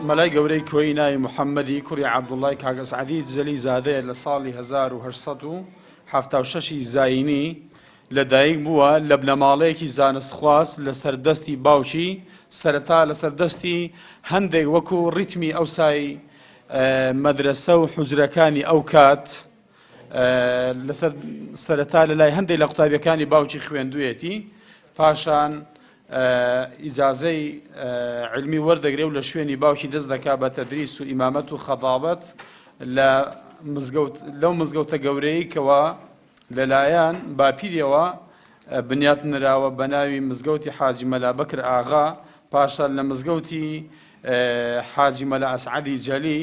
مەلای گەورەی کۆی ناوی محەممەدی کوڕی عەبدوڵڵای کاک ئەسعەدی جەلی زادەیە لە ساڵی 1876 زاینی لەدایک بووە لە بنەماڵەیەکی زانستخواست لە سەردەستی باوکی سەرەتا لە سەردەستی هەندێک وەکو ڕیتمی ئەوسای مەدرسە و حوجرەکانی ئەو کات سەرەتا لەلای هەندێک لە قوتابیەکانی باوکی خوێندوویەتی پاشان ئیجازەی علمی وەردەگرێ و لە شوێنی باوکی دەست دەکا بە تەدریس و ئیمامەت و خەتابەت لەو مزگەوتە گەورەی کەوە لەلایەن باپیرەوە بنیات نراوە بە ناوی مزگەوتی حاجی مەلا بەکر ئاغا پاشان لە مزگەوتی حاجی مەلا ئەسعەدی جەلی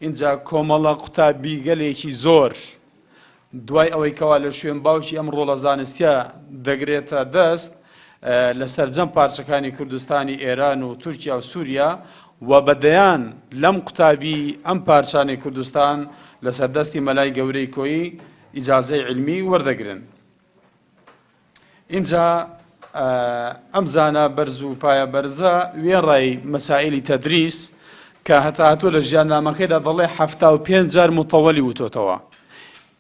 اینجا کۆمەڵە قوتابی گەلێکی زۆر دوای ئەوەی کەوا لە شوێن باوکی ئەم ڕۆڵە زانستیە دەگرێتە دەست لە سەرجەم پارچەکانی کوردستانی ئێران و تورکیا و سووریا و بەدەیان لەم قوتابی ئەم پارچانەی کوردستان لە سەردەستی مەلای گەورەی کۆیی ئیجازەی علمی وەردەگرن. اینجا ئەم زانە بەرز و پایە بەرزە وێڕای مەسائلی تەدریس کە هەتا هاتووە لە ژیاننامەکەیدا دەڵێ 75 جار متەوەلی وتۆتەوە.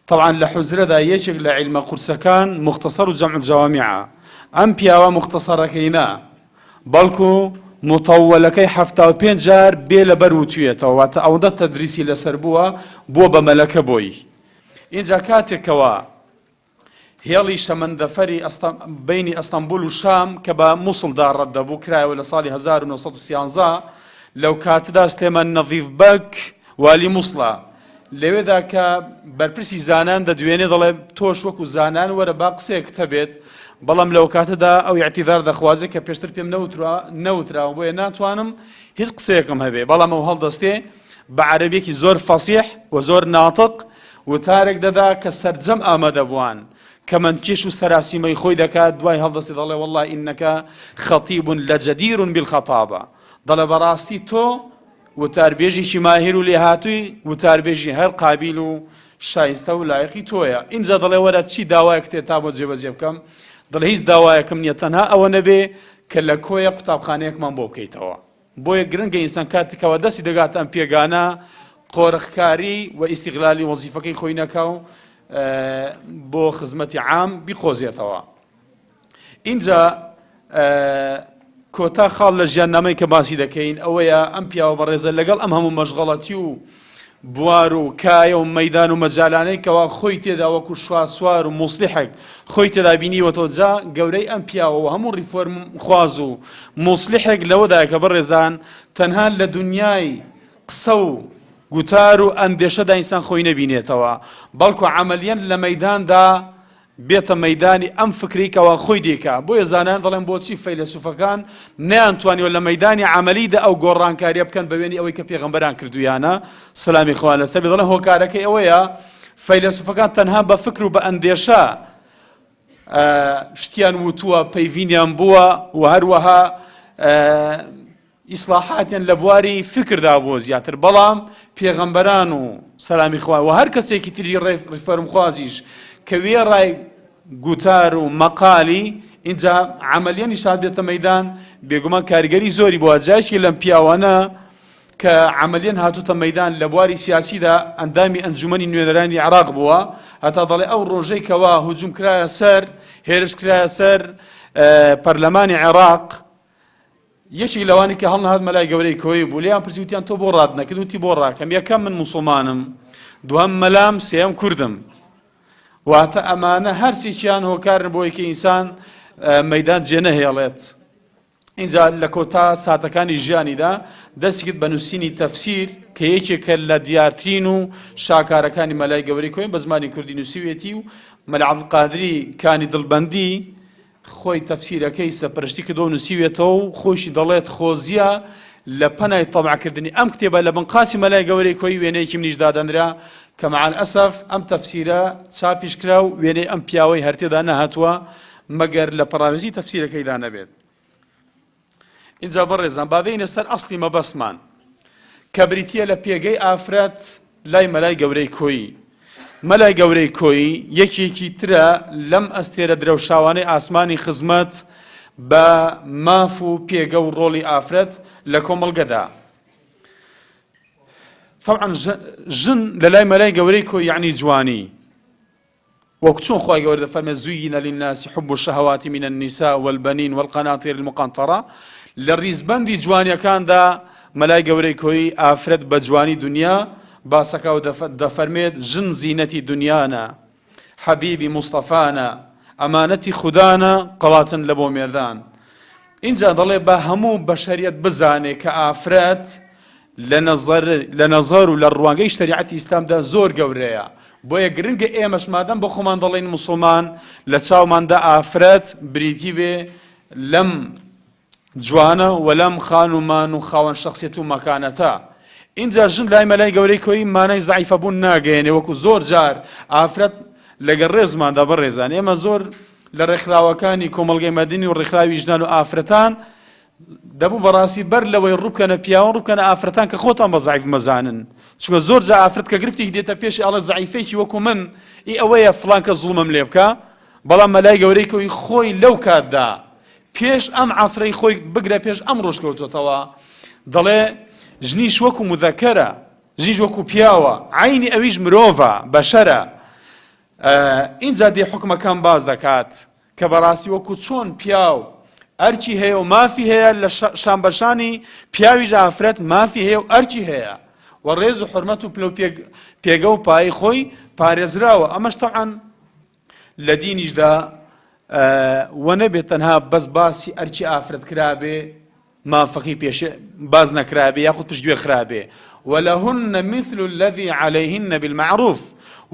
طبعا لە حوجرەدا یەکێک لە عیلمە قورسەکان مختصەر و جەمع الجەوامعە. ئەم پیاوە مختصەرەکەی نا بەڵکو متەوەلەکەی 75 جار بێ لەبەر وتوێتەوە واتە ئەوەندە تەدریسی لەسەر بووە بە مەلەکە بۆی. اینجا کاتێکەوە هێڵی شەمەندەفەری بینی ئەستەمبول و شام کە بە مووسڵدا ڕەت دەبوو کرایەوە لە ساڵی 1913 لەو کاتدا سلێمان نەظیف بەک والی مووسڵە لەوێدا کە بەرپرسی زانان دەدوێنێ دەڵێ تۆش وەکو زانان وەرە با قسەیەکتە بێت بەڵام لەو کاتەدا ئەو اعتیذار دەخوازێ کە پێشتر پێم نەوتراوە بۆیە ناتوانم هیچ قسەیەکم هەبێ بەڵام ئەو هەڵدەستێ بە عەرەبیەکی زۆر فەسیح و زۆر ناتق وتارێک دەدا کە سەرجەم ئامادە بووان کە منکێش و سەراسیمەی خۆی دەکات دوای هەڵدەستی دەڵێ وەڵڵا ئینەکە خەتیب لەجەدیر بالخەتابە دەڵێ بەڕاستی تۆ وتاربێژێکی ماهیر و لێهاتووی وتاربێژی هەر قابیل و شایستە و لایەقی تۆیە. اینجا دەڵێ وەرە چی داوایەک تێ تا بۆ جێبەجێ بکەم دڵ هیچ داوایەکم نییە تەنها ئەوە نەبێ کە لە کۆیە قوتابخانەیەکمان بۆ بکەیتەوە بۆیە گرنگە ئینسان کاتێکەوە دەستی دەگات ئەم پێگانە قۆرەخکاری و ئیستیغلالی وەزیفەکەی خۆی نەکا و بۆ خزمەتی عام بیقۆزێتەوە. اینجا کۆتا خاڵ لە ژیاننامەی کە باسی دەکەین ئەوەیە ئەم پیاوە بەڕێزە لەگەڵ ئەم هەموو مەشغەڵەتی و بوار و کایە و مەیدان و مەجالانەی کەوا خۆی تێدا وەکو شواسوار و موسلیحێک خۆی تێدا بینیوەتەوە جا گەورەی ئەم پیاوە و هەموو ریفۆرم خواز و موسلیحێک لەوەدایە کە بەڕێزان تەنها لە دنیای قسە و گوتار و ئەندێشەدا ئینسان خۆی نەبینێتەوە بەڵکو عەمەلیەن لە مەیداندا بێتە مەیدانی ئەم فکری کەوا خۆی دێکا بۆیە زانان دەڵێن بۆچی فەیلسوفەکان نەیانتوانیوە لە مەیدانی عەمەلیدا ئەو گۆڕانکاریە بکەن بە وێنی ئەوەی کە پێغەمبەران کردویانە سەلامی خوا لەسەر بێ دەڵێن هۆکارەکەی ئەوەیە فەیلسوفەکان تەنها بە فکر و بە ئەندێشە شتیان وتووە پەیوینیان بووە و هەروەها ئیسلاحاتیان لە بواری فکردا بووە زیاتر بەڵام پێغەمبەران و سەلامی خوا و هەر کەسێکی تری ریفۆرم خوازیش کە وێڕای گوتار و مەقالی اینجا عەمەلیەنی شاد بێتە مەیدان بێگومان کاریگەری زۆری بووە جایشی لەم پیاوانە کە عەمەلیەن هاتوتە مەیدان لە بواری سیاسیدا ئەندامی ئەنجومەنی نوێنەرانی عێراق بووە هەتا دەڵێ ئەو ڕۆژەی کەوا هوجوم کرایە سەر هێرش کرایە سەر پەرلەمانی عێراق یەکی لەوانی کە هەڵنەهات مەلای گەورەی کۆی بوو لێیان پرسی وتیان تۆ بۆ ڕاد نەکرد وتی بۆ ڕاکەم یەکەم من موسڵمانم دووەم مەلام سێەم کوردم واتە ئەمانە هەرسێکیان هۆکارن بۆ یەکە ئینسان مەیدان جێنەهێڵێت. اینجا لە کۆتا ساتەکانی ژیانیدا دەستیکرد بە نووسینی تەفسیر کە یەکێکە لە دیارترین و شاکارەکانی مەلای گەورەی کۆی بە زمانی کوردی نووسیوێتی و مەلا عەبدولقادری کانی دڵبەندی خۆی تەفسیرەکەی سەپەرشتی کردەوە و نووسیوێتەوە و خۆشی دەڵێت خۆزیە لە پەنای تەماعکردنی ئەم کتێبە لە بنقاچی مەلای گەورەی کۆی وێنەیەکی منیش دادەنرا کە مەعەل ئەسەف ئەم تەفسیرە چاپیش کرا و وێنەی ئەم پیاوەی هەرتێدا نەهاتووە مەگەر لە پەراوێزی تەفسیرەکەیدا نەبێت. اینجا بەڕێزان بابەینە سەر ئەسڵی مەبەسمان کە بریتیە لە پێگەی ئافرەت لای مەلای گەورەی کۆیی. مەلای گەورەی کۆیی یەکێکی ترە لەم ئەستێرە درەوشاوانەی ئاسمانی خزمەت بە ماف و پێگە و ڕۆڵی ئافرەت لە کۆمەڵگەدا. طبعا ژن لە لای مەلای گەورەی کۆی یعنی جوانی وەکو چۆن خی گەورە دەفەرمێ زوین للناس حب الشهوات من النساء والبنين والقناطير المقنطرة لە ڕیزبەندی جوانیەکاندا مەلای گەورەی کۆی ئافرەت بە جوانی دنیا باسەکە و دەفەرمێت ژن زینەتی دنیانە حەبیبی مستەفانە ئەمانەتی خوددانە قەڵاتن لە بۆ مێردان. اینجا دەڵێ بە هەموو بەشەریەت بزانێ کە ئافرەت لە نەزەر و لە ڕوانگەی شەریعەتی ئیسلامدا زۆر گەورەیە. بۆیە گرنگە ئێمەش مادەم بە خۆمان دەڵێن موسڵمان لە چاوماندا ئافرەت بریتی بێ لەم جوانە و لەم خانومان و خاوەن شەخسیەت و مەکانەتە. اینجا ژن لای مەلای گەورەی کۆی مانای زەعیفەبوون ناگەیەنێ وەکو زۆر جار ئافرەت لەگەڵ ڕێزماندا بەڕێزان ئێمە زۆر لە ڕێکخراوەکانی کۆمەڵگەی مەدنی و ڕێکخراوی ژنان و ئافرەتان دەبوو بەڕاستی بەر لەوەی ڕووبکەنە پیاوە ڕووبکەنە ئافرەتان کە خۆتان بە زەعیف مەزانن. چونکە زۆر جا ئافرەت کە گرفتی دێتە پێشی ئەڵە زەعیفێکی وەکو من ئی ئەوەیە فڵان کە زوڵمم لێ بکە، بەڵام مەلای گەورەی کۆی خۆی لەو کاتدا پێش ئەم عەسرەی خۆی بگرە پێش ئەم ڕۆژ کەوتوتەوە دەڵێ ژنیش وەکو مذەکەرە، ژنیش وەکو پیاوە، عینی ئەویش مرۆڤە بەشەرە. اینجا دێ حکمەکان باز دەکات کە بەڕاستی وەکو چۆن پیاو ئەرکی هەیە و مافی هەیە لە شانبەشانی پیاویش ئافرەت مافی هەیە و ئەرکی هەیە و ڕێز و حورمەت و پێگە و پایی خۆی پارێزراوە. ئەمەش تەعەن لە دینیشدا وە نەبێت تەنها بەس باسی ئەرکی ئافرەت کرابێ مافەقی پێش باز نەکرابێ یاخود پشتگوێ خرابێ. وەلەهن مثل الذي عليهن بالمعروف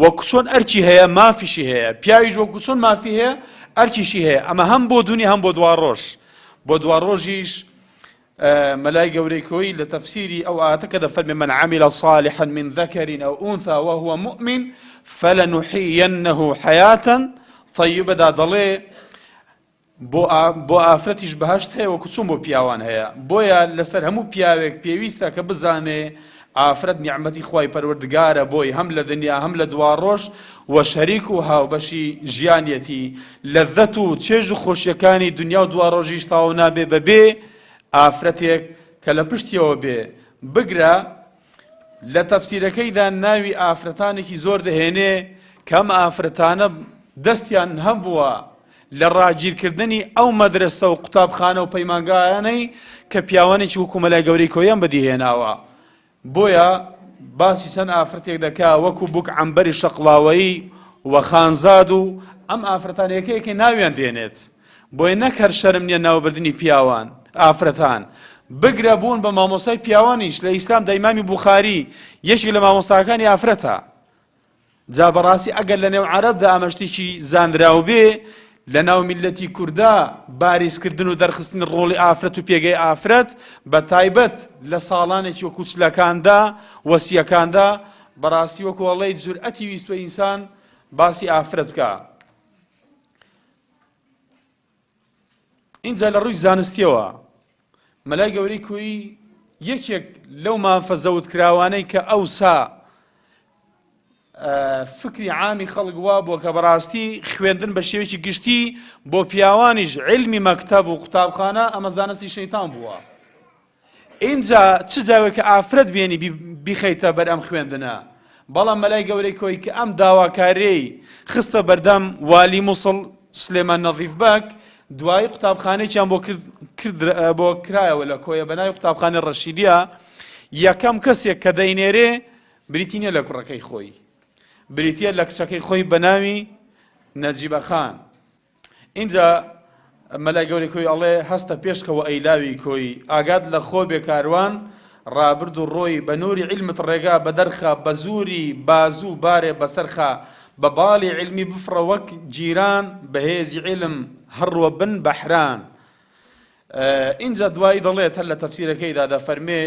وەکو چۆن ئەرکی هەیە مافیشی هەیە، پیاویش وەکو چۆن مافی هەیە ئەرکیشی هەیە. ئەمە هەم بۆ دوونی هەم بۆ دوا ڕۆژ. بۆ دوا ڕۆژیش مەلای گەورەی کۆی لە تەفسیری ئەو ئاەتە کە دەفەرمێ من عمل صالحا من ذكر أو أنثى وهو مؤمن فلنحيينه حياة طيبة دەڵێ بۆ ئافرەتیش بەهەشت هەیە وەکو چۆن بۆ پیاوان هەیە. بۆیە لەسەر هەموو پیاوێک پێویستە کە بزانێ ئافرەت نیعمەتی خوای پەروەردگارە بۆی هەم لە دنیا هەم لە دوا ڕۆژ و شەریک و هاوبەشی ژیانیەتی لەذەت و چێژ و خۆشیەکانی دنیا و دوا ڕۆژیش تاو نابێ بەبێ ئافرەتێک کە لە پشتیەوە بێ. بگرە لە تەفسیرەکەیدا ناوی ئافرەتانێکی زۆر دەهێنێ کەم ئافرەتانە دەستیان هەبووە لە ڕاگیرکردنی ئەو مەدرسە و قوتابخانە و پەیمانگایانەی کە پیاوانێکی وەکو مەلای گەورەی کۆیان بەدیهێناوە. بۆیە باسی چەند ئافرەتێک دەکا وەکو بووک عەمبەری شەقڵاوەیی و خانزاد و ئەم ئافرەتانەکەیەکی ناویان دێنێت. بۆیە نەک هەر شەرم نییە ناوبردنی پیاوان ئافرەتان. بگرە بوون بە مامۆستای پیاوانیش لە ئیسلامدا ئیمامی بوخاری یەکێک لە مامۆستاکانی ئافرەتە. جا بەڕاستی ئەگەر لە نێو عەرەبدا ئەمەشتێکی زانراو بێ لە ناو میلەتی کووردا باریزکردن و دەرخستنی ڕۆڵی ئافرەت و پێگەی ئافرەت بە تایبەت لە ساڵانێکی وەکو چلەکاندا وەسیەکاندا بەڕاستی وەکو وەڵێی جورئەتی ویستوە ئینسان باسی ئافرەت بکە. اینجا لە ڕووی زانستیەوە مەلای گەورەی کۆی یەکێک لەو مافەزەوت کراوانەی کە ئەوسا فکری عامی خەڵک وا بووە کە بەڕاستی خوێندن بە شێوەیەکی گشتی بۆ پیاوانیش علمی مەکتەب و قوتابخانە ئەمە زانستی شەیتان بووە. اینجا چ جاوێک کە ئافرەت بێنی بیخەیتە بەر ئەم خوێندنە. بەڵام مەلای گەورەی کۆی کە ئەم داواکارەی خستە بەردەم والی مووسڵ سلێمان نەظیف بەک دوایی قوتابخانەیەکیان بۆ کرایەوە لە کۆیە بەناوی قوتابخانەی ڕەشیدیە. یەکەم کەسێک کە دەینێرێ بریتینە لە کوڕەکەی خۆی، بریتە لە کچەکەی خۆی بەناوی نەجیبە خان. اینجا مەلای گەورەی کۆی ئەڵێ هەستە پێشکەوە ئەیلاوی کۆی ئاگاد لە خۆ بێکاروان ڕابرد و ڕۆی بە نووری عیلمت ڕێگا بەدەرخە بە زووری بازوو بارێ بەسەرخە بە باڵی علمی بفڕە وەک جیران بەهێزی علم هەڕوە بن بەحران. اینجا دوایی دەڵێت هەر لە تەفسیرەکەیدا دەفەرمێ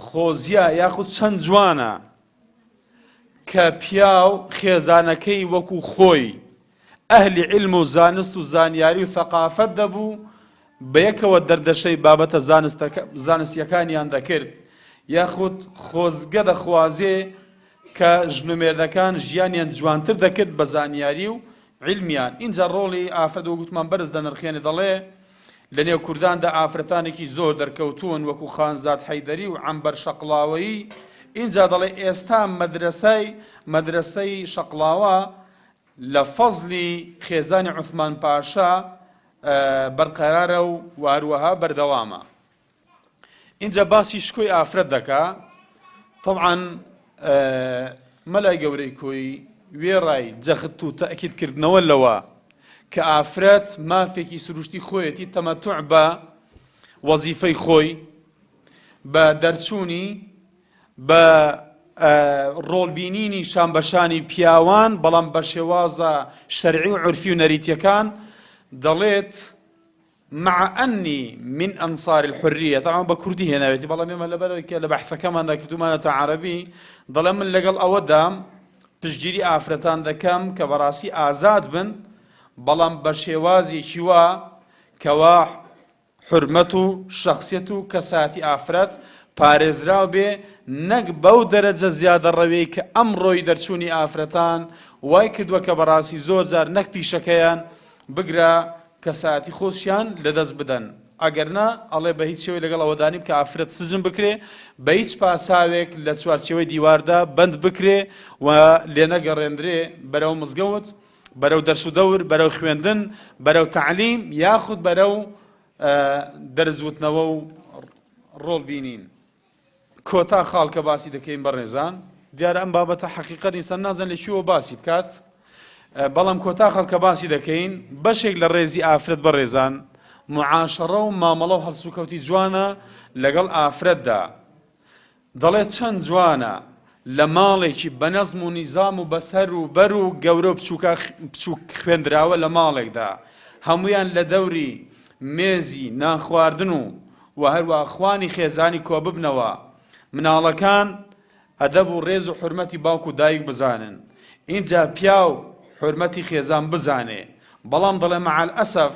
خۆزیە یاخود چەند جوانە کە پیاو خێزانەکەی وەکو خۆی ئەهلی علم و زانست و زانیاری و ثەقافەت دەبوو بەیەکەوە دەردەشەی بابەتە زانستیەکانیان دەکرد یاخود خۆزگە دەخوازێ کە ژنومێردەکان ژیانیان جوانتر دەکرد بە زانیاری و علمیان. اینجا ڕۆڵی ئافرەت و گوتمان بەرز دەنرخێنێ دەڵێ لە نێو کورداندا ئافرەتانێکی زۆر دەرکەوتوون وەکو خانزاد حەیدەری و عەمبەر شەقڵاوەیی. اینجا دەڵێ ئێستا مەدرسەی شەقڵاوە لە فەزلی خێزانی عوثمان پاشا بەرقەرارە و هەروەها بەردەوامە. اینجا باسی شکۆی ئافرەت دەکا. طبعاً مەلای گەورەی کۆی وێڕای جەخت و تەئکیدکردنەوە لەوە کە ئافرەت مافێکی سروشتی خۆیەتی تەمەتوع بە وەزیفەی خۆی بە دەرچوونی بە ڕۆڵبینینی شانبەشانی پیاوان بەڵام بە شێوازە شەرعی و عورفی و نەریتیەکان دەڵێت مع أني من أنصار الحرية. طبعا بكردي هنا بيتي بالله مما لبلك لبحث كمان ذاك دومانة عربي ضل من لقل أودام تشجيري آفرتان ذكم كبراسي آزاد بن بلام بشوازي شوا كوا حرمته شخصيته كساتي آفرت پارێزراو بێ نەک بەو دەرەجە زیادە ڕەوەی کە ئەمڕۆی دەرچوونی ئافرەتان وای کردووە کە بەڕاستی زۆر جار نەک پیشەکەیان بگرە کەساتی خۆشیان لەدەست بدەن. ئەگەرنا ئەڵێ بە هیچ شێوەی لەگەڵ ئەوەدانی بکە ئافرەت سزم بکرێ بە هیچ پاساوێک لە چوارچێوەی دیواردا بەند بکرێ و لێ نەگەڕێندرێ بەرەو مزگەوت، بەرەو دەرس و دەور، بەرەو خوێندن، بەرەو تەعلیم یاخود بەرەو دەرزوتنەوە و ڕۆڵبینین. کۆتا خاڵکە باسی دەکەین بەڕێزان. دیارە ئەم بابەتە حەقیقەت ئینسان نازان لە کوێوە باسی بکات، بەڵام کۆتا خەڵکە باسی دەکەین بەشێک لە ڕێزی ئافرەت بەڕێزان معاشەڕە و مامەڵە و هەڵسوکەوتی جوانە لەگەڵ ئافرەتدا. دەڵێت چەند جوانە لە ماڵێکی بە نەزم و نیزام و بەسەر و بەر و گەورە و بچووک خوێندراوە لە ماڵێکدا هەمویان لە دەوری مێزی نانخواردن و هەروە خوانی خێزانی کۆ ببنەوە، مناڵەکان ئەدەب و ڕێز و حورمەتی باوک و دایک بزانن، اینجا پیا و حورمەتی خێزان بزانێ. بەڵام دەڵێ مەعەل ئەسەف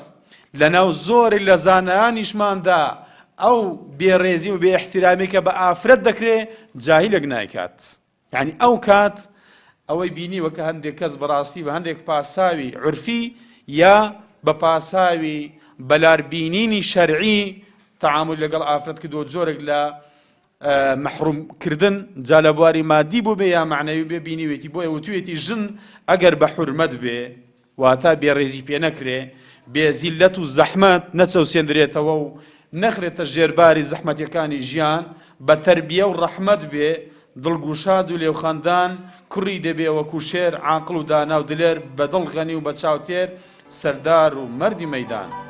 لەناو زۆری لە زانایانیشماندا ئەو بێڕێزی و بێ احترامی کە بە ئافرەت دەکرێ جاهیلێک نایکات. یعنی ئەو کات ئەوەی بینیوە کە هەندێک کەس بەڕاستی بە هەندێک پاساوی عورفی یا بە پاساوی بەلاربینینی شەرعی تەعامل لەگەڵ ئافرەت کردووە جۆرێک لە محرومکردن جا لە بواری مادی بوو بێ یا معنەوی بێ بینیوێتی بۆیە وتوێتی ژن ئەگەر بە حورمەت بێ واتە بێڕێزی پێ نەکرێ، بێ زیلەت و زەحمەت نەچەوسێندرێتەوە و نەخرێتە ژێرباری زەحمەتیەکانی ژیان، بە تەربیە و ڕەحمەت بێ، دڵگوشاد و لێوخەندان کوڕی دەبێ وەکو شێر عاقڵ و دانا و دلێر بە دڵ غەنی و بە چاوتێر سەردار و مەردی مەیدان.